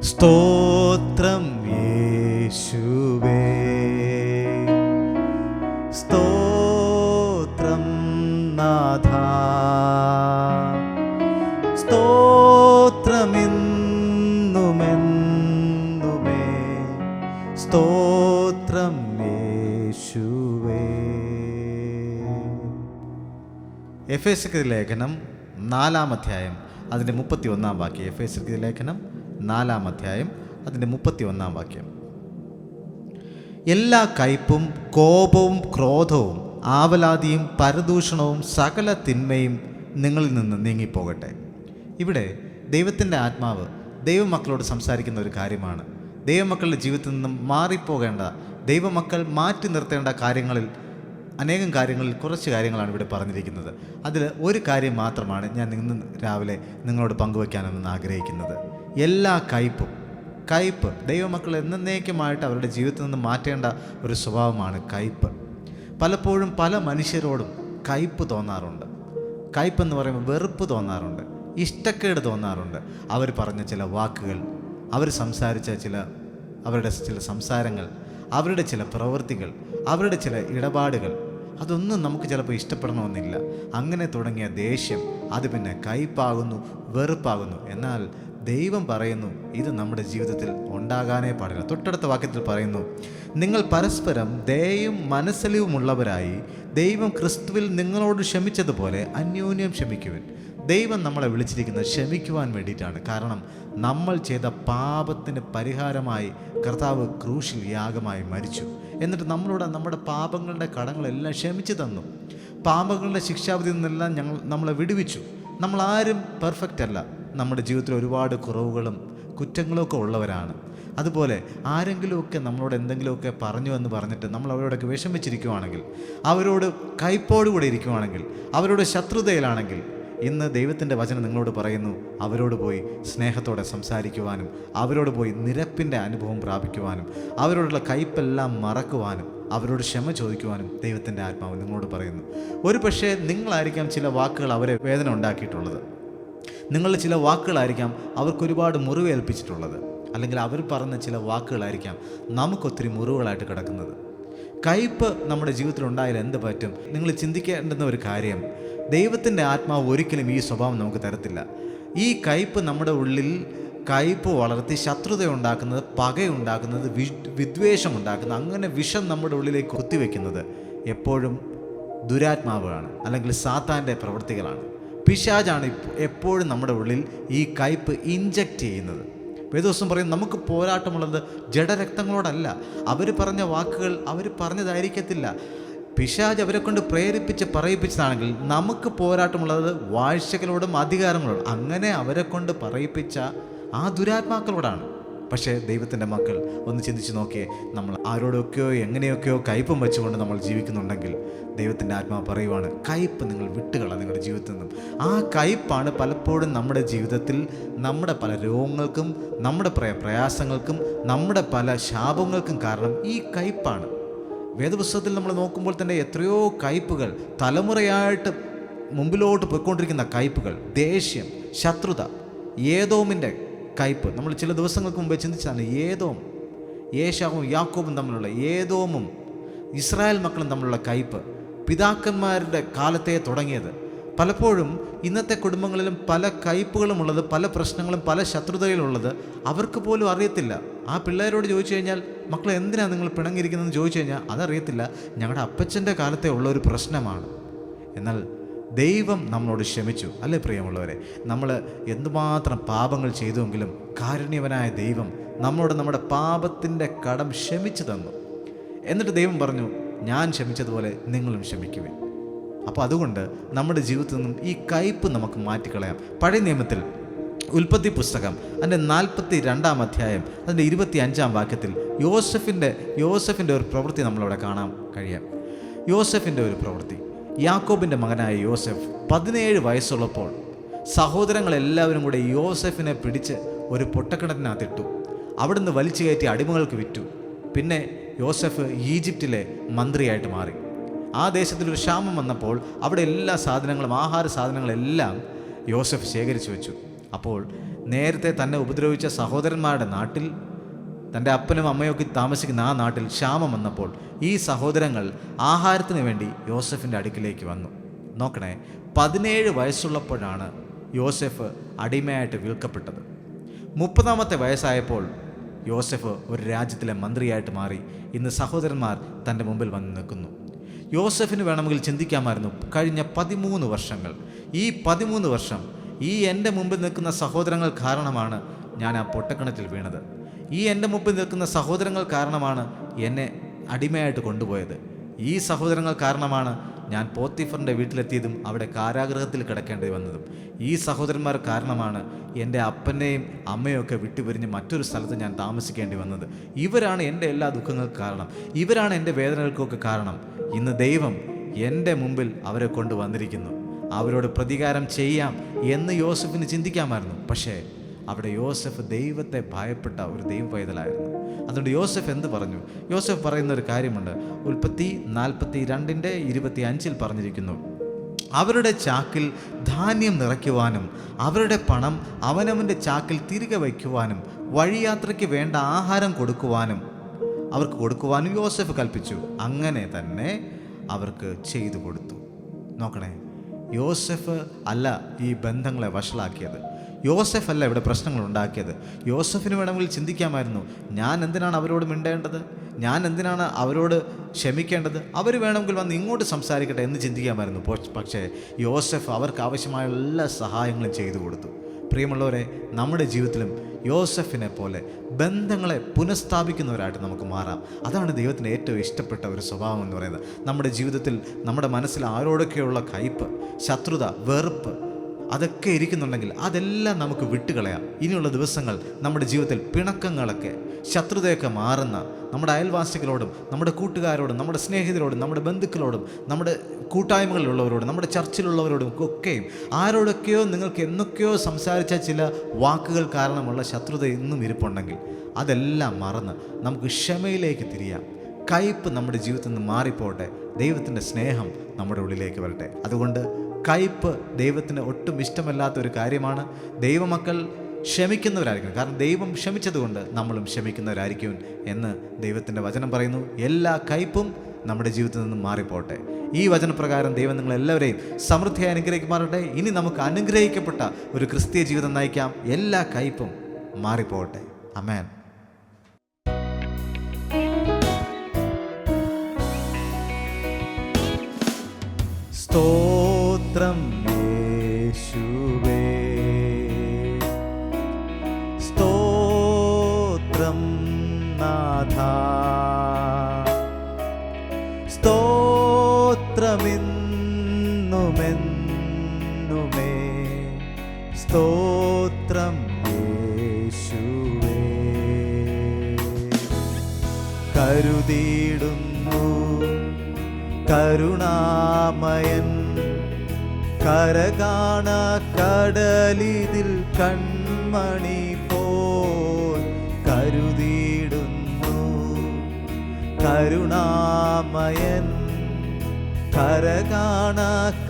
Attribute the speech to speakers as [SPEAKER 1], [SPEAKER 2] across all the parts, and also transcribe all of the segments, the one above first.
[SPEAKER 1] സ്തോത്രം യേശുവേ, സ്തോത്രം നാഥാ, സ്തോത്രമെന്നുമെന്നുമേ, സ്തോത്രം യേശുവേ. എഫേസ്യർക്ക് ലേഖനം 4-ാം അധ്യായം അതിൻ്റെ 31-ാം വാക്യം. എഫേസ്യർക്ക് ലേഖനം 4-ാം അധ്യായം അതിൻ്റെ 31-ാം വാക്യം. എല്ലാ കയ്പും കോപവും ക്രോധവും ആവലാതിയും പരദൂഷണവും സകല തിന്മയും നിങ്ങളിൽ നിന്ന് നീങ്ങിപ്പോകട്ടെ. ഇവിടെ ദൈവത്തിൻ്റെ ആത്മാവ് ദൈവമക്കളോട് സംസാരിക്കുന്ന ഒരു കാര്യമാണ്. ദൈവമക്കളുടെ ജീവിതത്തിൽ നിന്നും മാറിപ്പോകേണ്ട, ദൈവമക്കൾ മാറ്റി നിർത്തേണ്ട കാര്യങ്ങളിൽ അനേകം കാര്യങ്ങളിൽ കുറച്ച് കാര്യങ്ങളാണ് ഇവിടെ പറഞ്ഞിരിക്കുന്നത്. അതിൽ ഒരു കാര്യം മാത്രമാണ് ഞാൻ ഇന്ന് രാവിലെ നിങ്ങളോട് പങ്കുവയ്ക്കാനെന്ന് ആഗ്രഹിക്കുന്നത്. എല്ലാ കയ്പ് ദൈവമക്കൾ എന്നേക്കുമായിട്ട് അവരുടെ ജീവിതത്തിൽ നിന്ന് മാറ്റേണ്ട ഒരു സ്വഭാവമാണ് കയ്പ്. പലപ്പോഴും പല മനുഷ്യരോടും കയ്പ് തോന്നാറുണ്ട്. കയ്പെന്ന് പറയുമ്പോൾ വെറുപ്പ് തോന്നാറുണ്ട്, ഇഷ്ടക്കേട് തോന്നാറുണ്ട്. അവർ പറഞ്ഞ ചില വാക്കുകൾ, അവർ സംസാരിച്ച അവരുടെ ചില സംസാരങ്ങൾ, അവരുടെ ചില പ്രവൃത്തികൾ, അവരുടെ ചില ഇടപാടുകൾ, അതൊന്നും നമുക്ക് ചിലപ്പോൾ ഇഷ്ടപ്പെടണമെന്നില്ല. അങ്ങനെ തുടങ്ങിയ ദേഷ്യം അത് പിന്നെ കയ്പാകുന്നു, വെറുപ്പാകുന്നു. എന്നാൽ ദൈവം പറയുന്നു ഇത് നമ്മുടെ ജീവിതത്തിൽ ഉണ്ടാകാനേ പാടില്ല. തൊട്ടടുത്ത വാക്യത്തിൽ പറയുന്നു, നിങ്ങൾ പരസ്പരം ദയയും മനസ്സലിവുമുള്ളവരായി ദൈവം ക്രിസ്തുവിൽ നിങ്ങളോട് ക്ഷമിച്ചതുപോലെ അന്യോന്യം ക്ഷമിക്കുവിൻ. ദൈവം നമ്മളെ വിളിച്ചിരിക്കുന്നത് ക്ഷമിക്കുവാൻ വേണ്ടിയിട്ടാണ്. കാരണം നമ്മൾ ചെയ്ത പാപത്തിന് പരിഹാരമായി കർത്താവ് ക്രൂശിൽ യാഗമായി മരിച്ചു. എന്നിട്ട് നമ്മളോട് നമ്മുടെ പാപങ്ങളുടെ കടങ്ങളെല്ലാം ക്ഷമിച്ചു തന്നു. പാപങ്ങളുടെ ശിക്ഷാവിധിയിൽ നിന്നെല്ലാം നമ്മളെ വിടുവിച്ചു. നമ്മളാരും പെർഫെക്റ്റ് അല്ല. നമ്മുടെ ജീവിതത്തിൽ ഒരുപാട് കുറവുകളും കുറ്റങ്ങളുമൊക്കെ ഉള്ളവരാണ്. അതുപോലെ ആരെങ്കിലുമൊക്കെ നമ്മളോട് എന്തെങ്കിലുമൊക്കെ പറഞ്ഞു എന്ന് പറഞ്ഞിട്ട് നമ്മൾ അവരോടൊക്കെ വിഷമിച്ചിരിക്കുവാണെങ്കിൽ, അവരോട് കയ്പോടുകൂടി ഇരിക്കുവാണെങ്കിൽ, അവരോട് ശത്രുതയിലാണെങ്കിൽ, ഇന്ന് ദൈവത്തിൻ്റെ വചനം നിങ്ങളോട് പറയുന്നു അവരോട് പോയി സ്നേഹത്തോടെ സംസാരിക്കുവാനും, അവരോട് പോയി നിരപ്പിൻ്റെ അനുഭവം പ്രാപിക്കുവാനും, അവരോടുള്ള കയ്പെല്ലാം മറക്കുവാനും, അവരോട് ക്ഷമ ചോദിക്കുവാനും ദൈവത്തിൻ്റെ ആത്മാവ് നിങ്ങളോട് പറയുന്നു. ഒരു പക്ഷേ നിങ്ങളായിരിക്കാം ചില വാക്കുകൾ അവരെ വേദന ഉണ്ടാക്കിയിട്ടുള്ളത്. നിങ്ങളുടെ ചില വാക്കുകളായിരിക്കാം അവർക്കൊരുപാട് മുറിവേൽപ്പിച്ചിട്ടുള്ളത്. അല്ലെങ്കിൽ അവർ പറഞ്ഞ ചില വാക്കുകളായിരിക്കാം നമുക്കൊത്തിരി മുറിവുകളായിട്ട് കിടക്കുന്നത്. കയ്പ് നമ്മുടെ ജീവിതത്തിൽ ഉണ്ടായാൽ എന്ത് പറ്റും? നിങ്ങൾ ചിന്തിക്കേണ്ടുന്ന ഒരു കാര്യം, ദൈവത്തിൻ്റെ ആത്മാവ് ഒരിക്കലും ഈ സ്വഭാവം നമുക്ക് തരത്തില്ല. ഈ കയ്പ് നമ്മുടെ ഉള്ളിൽ കയ്പ് വളർത്തി ശത്രുത ഉണ്ടാക്കുന്നത്, പകയുണ്ടാക്കുന്നത്, വിദ്വേഷം ഉണ്ടാക്കുന്നത്, അങ്ങനെ വിഷം നമ്മുടെ ഉള്ളിലേക്ക് കുത്തിവെക്കുന്നത് എപ്പോഴും ദുരാത്മാവാണ്, അല്ലെങ്കിൽ സാത്താൻ്റെ പ്രവൃത്തികളാണ്. പിശാചാണ് എപ്പോഴും നമ്മുടെ ഉള്ളിൽ ഈ കയ്പ് ഇഞ്ചക്റ്റ് ചെയ്യുന്നത്. വേദോസം പറയും നമുക്ക് പോരാട്ടമുള്ളത് ജഡരക്തങ്ങളോടല്ല. അവർ പറഞ്ഞ വാക്കുകൾ അവർ പറഞ്ഞതായിരിക്കത്തില്ല. പിശാച് അവരെ കൊണ്ട് പ്രേരിപ്പിച്ച് പറയിപ്പിച്ചതാണെങ്കിൽ നമുക്ക് പോരാട്ടമുള്ളത് വാഴ്ചകളോടും അധികാരങ്ങളോടും. അങ്ങനെ അവരെ കൊണ്ട് പറയിപ്പിച്ച ആ ദുരാത്മാക്കളോടാണ്. പക്ഷേ ദൈവത്തിൻ്റെ മക്കൾ ഒന്ന് ചിന്തിച്ച് നോക്കിയേ, നമ്മൾ ആരോടൊക്കെയോ എങ്ങനെയൊക്കെയോ കയ്പും വെച്ചുകൊണ്ട് നമ്മൾ ജീവിക്കുന്നുണ്ടെങ്കിൽ ദൈവത്തിൻ്റെ ആത്മാവ് പറയുവാണ് കയ്പ് നിങ്ങൾ വിട്ടുകള നിങ്ങളുടെ ജീവിതത്തിൽ നിന്നും. ആ കയ്പാണ് പലപ്പോഴും നമ്മുടെ ജീവിതത്തിൽ നമ്മുടെ പല രോഗങ്ങൾക്കും, നമ്മുടെ പ്രയാസങ്ങൾക്കും, നമ്മുടെ പല ശാപങ്ങൾക്കും കാരണം ഈ കയ്പാണ്. വേദപുസ്തകത്തിൽ നമ്മൾ നോക്കുമ്പോൾ തന്നെ എത്രയോ കയ്പുകൾ, തലമുറയായിട്ട് മുമ്പിലോട്ട് പോയിക്കൊണ്ടിരിക്കുന്ന കയ്പുകൾ, ദേഷ്യം, ശത്രുത, ഏദോമിൻ്റെ കയ്പ്. നമ്മൾ ചില ദിവസങ്ങൾക്ക് മുമ്പേ ചിന്തിച്ചതാണ് ഏശാവും യാക്കോബും തമ്മിലുള്ള, ഏദോമും ഇസ്രായേൽ മക്കളും തമ്മിലുള്ള കയ്പ് പിതാക്കന്മാരുടെ കാലത്തെ തുടങ്ങിയത്. പലപ്പോഴും ഇന്നത്തെ കുടുംബങ്ങളിലും പല കയ്പുകളുമുള്ളത്, പല പ്രശ്നങ്ങളും പല ശത്രുതയിലുള്ളത് അവർക്ക് പോലും അറിയത്തില്ല. ആ പിള്ളേരോട് ചോദിച്ചു കഴിഞ്ഞാൽ മക്കളെ എന്തിനാണ് നിങ്ങൾ പിണങ്ങിയിരിക്കുന്നതെന്ന് ചോദിച്ചു കഴിഞ്ഞാൽ അതറിയത്തില്ല. ഞങ്ങളുടെ അപ്പച്ചൻ്റെ കാലത്തെ ഉള്ള ഒരു പ്രശ്നമാണ്. എന്നാൽ ദൈവം നമ്മളോട് ക്ഷമിച്ചു, അല്ലേ പ്രിയമുള്ളവരെ? നമ്മൾ എന്തുമാത്രം പാപങ്ങൾ ചെയ്തുവെങ്കിലും കാരുണ്യവനായ ദൈവം നമ്മളോട് നമ്മുടെ പാപത്തിൻ്റെ കടം ക്ഷമിച്ചു തന്നു. എന്നിട്ട് ദൈവം പറഞ്ഞു, ഞാൻ ക്ഷമിച്ചതുപോലെ നിങ്ങളും ക്ഷമിക്കുവിൻ. അപ്പോൾ അതുകൊണ്ട് നമ്മുടെ ജീവിതത്തിൽ നിന്നും ഈ കയ്പ് നമുക്ക് മാറ്റിക്കളയാം. പഴയ നിയമത്തിൽ ഉൽപ്പത്തി പുസ്തകം അതിൻ്റെ 42-ാം അധ്യായം അതിൻ്റെ 25-ാം വാക്യത്തിൽ യോസഫിൻ്റെ ഒരു പ്രവൃത്തി നമ്മളവിടെ കാണാൻ കഴിയാം. യോസഫിൻ്റെ ഒരു പ്രവൃത്തി. യാക്കോബിൻ്റെ മകനായ യോസഫ് 17 വയസ്സുള്ളപ്പോൾ സഹോദരങ്ങളെല്ലാവരും കൂടെ യോസഫിനെ പിടിച്ച് ഒരു പൊട്ടക്കിണറ്റിനകത്തിട്ടു. അവിടുന്ന് വലിച്ചു കയറ്റി അടിമകൾക്ക് വിറ്റു. പിന്നെ യോസഫ് ഈജിപ്തിലെ മന്ത്രിയായിട്ട് മാറി. ആ ദേശത്തിലൊരു ക്ഷാമം വന്നപ്പോൾ അവിടെ എല്ലാ സാധനങ്ങളും, ആഹാര സാധനങ്ങളെല്ലാം യോസഫ് ശേഖരിച്ചു വെച്ചു. അപ്പോൾ നേരത്തെ തന്നെ ഉപദ്രവിച്ച സഹോദരന്മാരുടെ നാട്ടിൽ, തൻ്റെ അപ്പനും അമ്മയൊക്കെ താമസിക്കുന്ന ആ നാട്ടിൽ ക്ഷാമം വന്നപ്പോൾ ഈ സഹോദരങ്ങൾ ആഹാരത്തിന് വേണ്ടി യോസഫിൻ്റെ അടുക്കിലേക്ക് വന്നു. നോക്കണേ, 17 വയസ്സുള്ളപ്പോഴാണ് യോസഫ് അടിമയായിട്ട് വിൽക്കപ്പെട്ടത്. 30-ാമത്തെ വയസ്സായപ്പോൾ യോസഫ് ഒരു രാജ്യത്തിലെ മന്ത്രിയായിട്ട് മാറി. ഇന്ന് സഹോദരന്മാർ തൻ്റെ മുമ്പിൽ വന്ന് നിൽക്കുന്നു. യോസഫിന് വേണമെങ്കിൽ ചിന്തിക്കാമായിരുന്നു, കഴിഞ്ഞ 13 വർഷങ്ങൾ, ഈ 13 വർഷം ഈ എൻ്റെ മുമ്പിൽ നിൽക്കുന്ന സഹോദരങ്ങൾ കാരണമാണ് ഞാൻ ആ പൊട്ടക്കിണറ്റിൽ വീണത്. ഈ എൻ്റെ മുമ്പിൽ നിൽക്കുന്ന സഹോദരങ്ങൾ കാരണമാണ് എന്നെ അടിമയായിട്ട് കൊണ്ടുപോയത്. ഈ സഹോദരങ്ങൾ കാരണമാണ് ഞാൻ പോത്തിഫറിൻ്റെ വീട്ടിലെത്തിയതും അവിടെ കാരാഗൃഹത്തിൽ കിടക്കേണ്ടി വന്നതും. ഈ സഹോദരന്മാർ കാരണമാണ് എൻ്റെ അപ്പനെയും അമ്മയും ഒക്കെ വിട്ടുപിരിഞ്ഞ് മറ്റൊരു സ്ഥലത്ത് ഞാൻ താമസിക്കേണ്ടി വന്നത്. ഇവരാണ് എൻ്റെ എല്ലാ ദുഃഖങ്ങൾക്കും കാരണം, ഇവരാണ് എൻ്റെ വേദനകൾക്കൊക്കെ കാരണം. ഇന്ന് ദൈവം എൻ്റെ മുമ്പിൽ അവരെ കൊണ്ടുവന്നിരിക്കുന്നു. അവരോട് പ്രതികാരം ചെയ്യാം എന്ന് യോസഫിന് ചിന്തിക്കാമായിരുന്നു. പക്ഷേ അവിടെ യോസഫ് ദൈവത്തെ ഭയപ്പെട്ട ഒരു ദൈവ പൈതലായിരുന്നു. അതുകൊണ്ട് യോസഫ് എന്ത് പറഞ്ഞു? യോസഫ് പറയുന്ന ഒരു കാര്യമുണ്ട്. ഉൽപ്പത്തി 42:25 പറഞ്ഞിരിക്കുന്നു, അവരുടെ ചാക്കിൽ ധാന്യം നിറയ്ക്കുവാനും അവരുടെ പണം അവനവൻ്റെ ചാക്കിൽ തിരികെ വയ്ക്കുവാനും വഴിയാത്രയ്ക്ക് വേണ്ട ആഹാരം അവർക്ക് കൊടുക്കുവാനും യോസഫ് കൽപ്പിച്ചു. അങ്ങനെ തന്നെ അവർക്ക് ചെയ്തു കൊടുത്തു. നോക്കണേ, യോസഫ് അല്ല ഈ ബന്ധങ്ങളെ വഷളാക്കിയത്. യോസഫ് അല്ല ഇവിടെ പ്രശ്നങ്ങൾ ഉണ്ടാക്കിയത്. യോസഫിന് വേണമെങ്കിൽ ചിന്തിക്കാമായിരുന്നു, ഞാൻ എന്തിനാണ് അവരോട് മിണ്ടേണ്ടത്, ഞാൻ എന്തിനാണ് അവരോട് ക്ഷമിക്കേണ്ടത്, അവർ വേണമെങ്കിൽ വന്ന് ഇങ്ങോട്ട് സംസാരിക്കട്ടെ എന്ന് ചിന്തിക്കാമായിരുന്നു. പക്ഷേ യോസഫ് അവർക്ക് ആവശ്യമായ എല്ലാ സഹായങ്ങളും ചെയ്തു കൊടുത്തു. പ്രിയമുള്ളവരെ, നമ്മുടെ ജീവിതത്തിലും യോസഫിനെ പോലെ ബന്ധങ്ങളെ പുനഃസ്ഥാപിക്കുന്നവരായിട്ട് നമുക്ക് മാറാം. അതാണ് ദൈവത്തിന് ഏറ്റവും ഇഷ്ടപ്പെട്ട ഒരു സ്വഭാവം എന്ന് പറയുന്നത്. നമ്മുടെ ജീവിതത്തിൽ നമ്മുടെ മനസ്സിൽ ആരോടൊക്കെയുള്ള കയ്പ്, ശത്രുത, വെറുപ്പ് അതൊക്കെ ഇരിക്കുന്നുണ്ടെങ്കിൽ അതെല്ലാം നമുക്ക് വിട്ടുകളയാം. ഇനിയുള്ള ദിവസങ്ങൾ നമ്മുടെ ജീവിതത്തിൽ പിണക്കങ്ങളൊക്കെ, ശത്രുതയൊക്കെ മാറുന്ന നമ്മുടെ അയൽവാസികളോടും നമ്മുടെ കൂട്ടുകാരോടും നമ്മുടെ സ്നേഹിതരോടും നമ്മുടെ ബന്ധുക്കളോടും നമ്മുടെ കൂട്ടായ്മകളിലുള്ളവരോടും നമ്മുടെ ചർച്ചിലുള്ളവരോടും ഒക്കെയും ആരോടൊക്കെയോ നിങ്ങൾക്ക് എന്നൊക്കെയോ സംസാരിച്ച ചില വാക്കുകൾ കാരണമുള്ള ശത്രുത ഇന്നും ഇരിപ്പുണ്ടെങ്കിൽ അതെല്ലാം മറന്ന് നമുക്ക് ക്ഷമയിലേക്ക് തിരിയാം. കയ്പ് നമ്മുടെ ജീവിതത്തിൽ നിന്ന് മാറിപ്പോട്ടെ. ദൈവത്തിൻ്റെ സ്നേഹം നമ്മുടെ ഉള്ളിലേക്ക് വരട്ടെ. അതുകൊണ്ട് കയ്പ് ദൈവത്തിന് ഒട്ടും ഇഷ്ടമല്ലാത്ത ഒരു കാര്യമാണ്. ദൈവമക്കൾ ക്ഷമിക്കുന്നവരായിരിക്കും. കാരണം ദൈവം ക്ഷമിച്ചതുകൊണ്ട് നമ്മളും ക്ഷമിക്കുന്നവരായിരിക്കും എന്ന് ദൈവത്തിൻ്റെ വചനം പറയുന്നു. എല്ലാ കയ്പും നമ്മുടെ ജീവിതത്തിൽ നിന്നും മാറിപ്പോട്ടെ. ഈ വചനപ്രകാരം ദൈവം നിങ്ങളെല്ലാവരെയും സമൃദ്ധിയായി അനുഗ്രഹിക്കുമാറട്ടെ. ഇനി നമുക്ക് അനുഗ്രഹിക്കപ്പെട്ട ഒരു ക്രിസ്തീയ ജീവിതം നയിക്കാം. എല്ലാ കയ്പും മാറിപ്പോട്ടെ. ആമേൻ. സ്തോത്രം യേശുവേ, സ്തോത്രം നാഥാ, സ്തോത്രമെന്നുമെന്നുമേ, സ്തോത്രം യേശുവേ. കരുതിയിടുന്നു കരുണാമയൻ, കരകാണ കടലിതിൽ കൺമണി പോൽ കരുതിയിടുന്നു കരുണാമയൻ, കരകാണ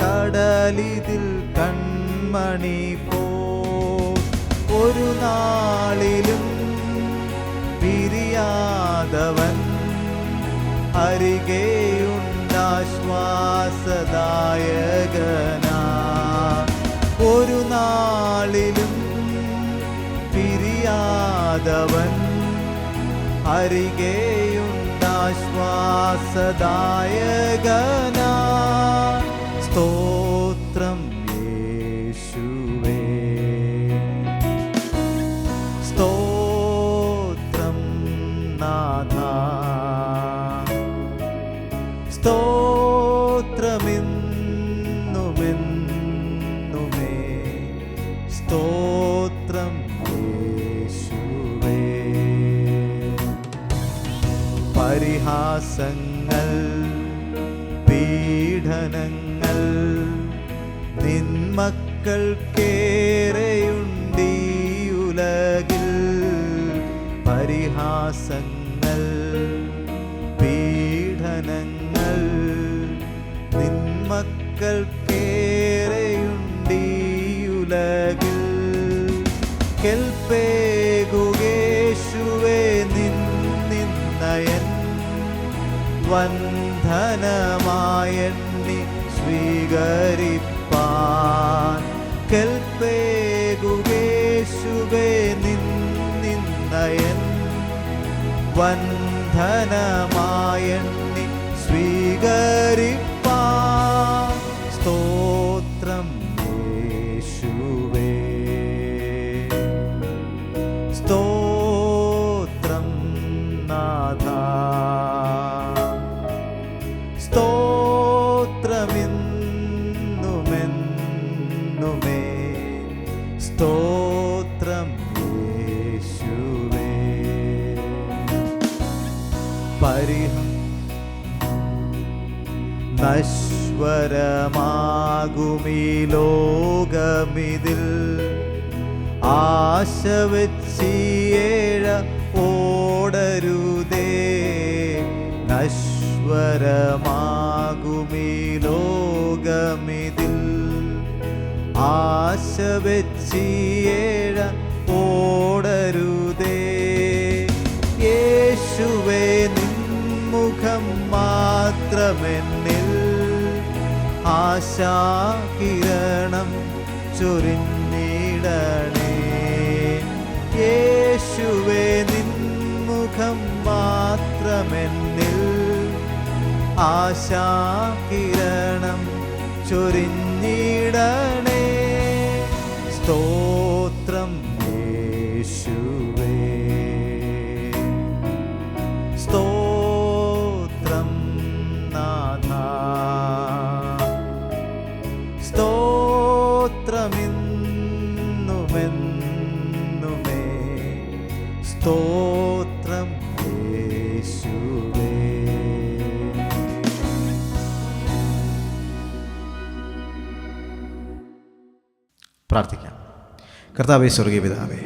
[SPEAKER 1] കടലിതിൽ കൺമണി പോൽ. ഒരു നാളിലും പിരിയാതവൻ അരികെയുണ്ടാശ്വാസദായകനാ. ഒരു നാളിലും പിരിയാതവൻ അരികെയുണ്ടാശ്വാസദായകനാ. സ്തോത്രം യേശുവേ, സ്തോത്രം നാഥാ, സ്തോത്രമെന്നുമെന്നുമേ, സ്തോത്രം യേശുവേ. പരിഹാസങ്ങൾ, പീഡനങ്ങൾ നിന്മക്കൾക്കേറെയുണ്ടീ ഉലകിൽ. പരിഹാസങ്ങൾ, പീഡനങ്ങൾ നിന്മക്കൾക്കേറെയുണ്ടീ ഉലകിൽ. കെൽപ്പേകുകേശുവേ നിന്നയൻ വന്ധനമായെണ്ണി സ്വീകരിപ്പാൻ. കെൽപ്പേകുകേശുവേ നിന്നയൻ വന്ധനമായെണ്ണി സ്വീകരിപ്പാൻ. സ്തോത്രം യേശുവേ, സ്തോത്രം നാഥാ, സ്തോത്രമെന്നുമെന്നുമേ, സ്തോത്രം യേശുവേ. നശ്വരമാകുമീ ലോകമിതിൽ ആശ വെച്ചിയേഴ ഓടരുതേ. നശ്വരമാകുമീ ലോകമിതിൽ ആശ വെച്ചിയേഴ ഓടരുതേ. യേശുവേ നിൻമുഖം മാത്രമെന്നിൽ ആശാകിരണം ചൊരിഞ്ഞിടണേ. യേശുവേ നിൻമുഖം മാത്രമെന്നിൽ ആശാകിരണം ചൊരിഞ്ഞിടണേ. സ്തോത്രം യേശുവേ, സ്തോത്രം നാഥാ, സ്തോത്രമെന്നുമെന്നുമേ, സ്തോത്രം യേശുവേ. പ്രാർത്ഥിക്കാം. കർത്താവേ, സ്വർഗീയ പിതാവേ,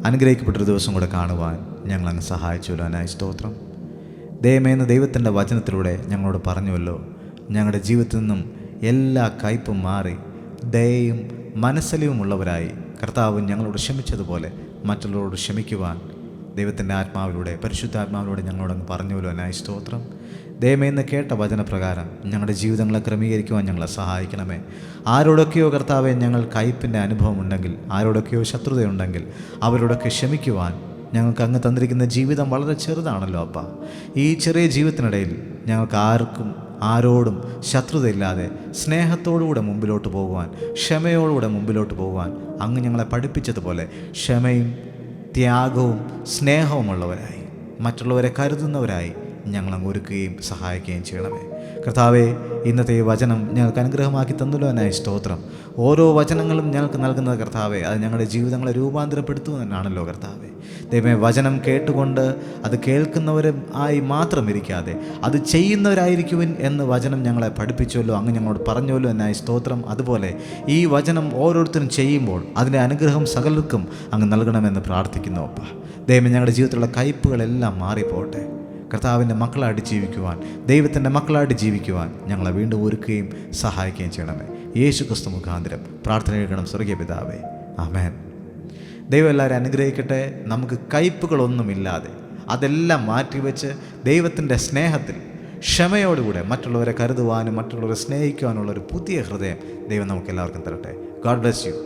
[SPEAKER 1] അനുഗ്രഹിക്കപ്പെട്ടൊരു ദിവസം കൂടെ കാണുവാൻ ഞങ്ങളങ്ങ് സഹായിച്ചുവല്ലോ, അതിനായി സ്തോത്രം. ദൈവമേന്ന് ദൈവത്തിൻ്റെ വചനത്തിലൂടെ ഞങ്ങളോട് പറഞ്ഞുവല്ലോ, ഞങ്ങളുടെ ജീവിതത്തിൽ നിന്നും എല്ലാ കയ്പും മാറി ദയയും മനസ്സലിവുമുള്ളവരായി കർത്താവ് ഞങ്ങളോട് ക്ഷമിച്ചതുപോലെ മറ്റുള്ളവരോട് ക്ഷമിക്കുവാൻ ദൈവത്തിൻ്റെ ആത്മാവിലൂടെ, പരിശുദ്ധാത്മാവിലൂടെ ഞങ്ങളോടങ്ങ് പറഞ്ഞുവല്ലോ, അതിനായി സ്തോത്രം. ദൈവമേന്ന് കേട്ട വചനപ്രകാരം ഞങ്ങളുടെ ജീവിതങ്ങളെ ക്രമീകരിക്കുവാൻ ഞങ്ങളെ സഹായിക്കണമേ. ആരോടൊക്കെയോ കർത്താവെ ഞങ്ങൾ കയ്പിൻ്റെ അനുഭവം ഉണ്ടെങ്കിൽ, ആരോടൊക്കെയോ ശത്രുതയുണ്ടെങ്കിൽ അവരോടൊക്കെ ക്ഷമിക്കുവാൻ ഞങ്ങൾക്ക് അങ്ങ് തന്നിരിക്കുന്ന ജീവിതം വളരെ ചെറുതാണല്ലോ അപ്പ. ഈ ചെറിയ ജീവിതത്തിനിടയിൽ ഞങ്ങൾക്ക് ആരോടും ശത്രുതയില്ലാതെ സ്നേഹത്തോടുകൂടെ മുമ്പിലോട്ട് പോകുവാൻ, ക്ഷമയോടുകൂടെ മുമ്പിലോട്ട് പോകുവാൻ അങ്ങ് ഞങ്ങളെ പഠിപ്പിച്ചതുപോലെ ക്ഷമയും ത്യാഗവും സ്നേഹവുമുള്ളവരായി മറ്റുള്ളവരെ കരുതുന്നവരായി ഞങ്ങളങ്ങ് ഒരുക്കുകയും സഹായിക്കുകയും ചെയ്യണമേ. കർത്താവേ, ഇന്നത്തെ ഈ വചനം ഞങ്ങൾക്ക് അനുഗ്രഹമാക്കി തന്നല്ലോ, അതിനായി സ്തോത്രം. ഓരോ വചനങ്ങളും ഞങ്ങൾക്ക് നൽകുന്നത് കർത്താവേ, അത് ഞങ്ങളുടെ ജീവിതങ്ങളെ രൂപാന്തരപ്പെടുത്തുന്നതിനാണല്ലോ കർത്താവേ. ദൈവമേ, വചനം കേട്ടുകൊണ്ട് അത് കേൾക്കുന്നവരും ആയി മാത്രം ഇരിക്കാതെ അത് ചെയ്യുന്നവരായിരിക്കുവിൻ എന്ന് വചനം ഞങ്ങളെ പഠിപ്പിച്ചുവല്ലോ, അങ്ങ് ഞങ്ങളോട് പറഞ്ഞുവല്ലോ, അതിനായി സ്തോത്രം. അതുപോലെ ഈ വചനം ഓരോരുത്തരും ചെയ്യുമ്പോൾ അതിൻ്റെ അനുഗ്രഹം സകലർക്കും അങ്ങ് നൽകണമെന്ന് പ്രാർത്ഥിക്കുന്നു അപ്പ. ദൈവമേ, ഞങ്ങളുടെ ജീവിതത്തിലുള്ള കയ്പുകളെല്ലാം മാറിപ്പോട്ടെ. കർത്താവിൻ്റെ മക്കളായിട്ട് ജീവിക്കുവാൻ, ദൈവത്തിൻ്റെ മക്കളായിട്ട് ജീവിക്കുവാൻ ഞങ്ങളെ വീണ്ടും ഒരുക്കുകയും സഹായിക്കുകയും ചെയ്യണമേ. യേശു ക്രിസ്തു മുഖാന്തരം പ്രാർത്ഥന കേൾക്കണം സ്വർഗീയ പിതാവേ, ആമേൻ. ദൈവം എല്ലാവരും അനുഗ്രഹിക്കട്ടെ. നമുക്ക് കയ്പുകളൊന്നുമില്ലാതെ അതെല്ലാം മാറ്റിവെച്ച് ദൈവത്തിൻ്റെ സ്നേഹത്തിൽ ക്ഷമയോടുകൂടെ മറ്റുള്ളവരെ കരുതുവാനും മറ്റുള്ളവരെ സ്നേഹിക്കുവാനുള്ള ഒരു പുതിയ ഹൃദയം ദൈവം നമുക്ക് എല്ലാവർക്കും തരട്ടെ. God bless you.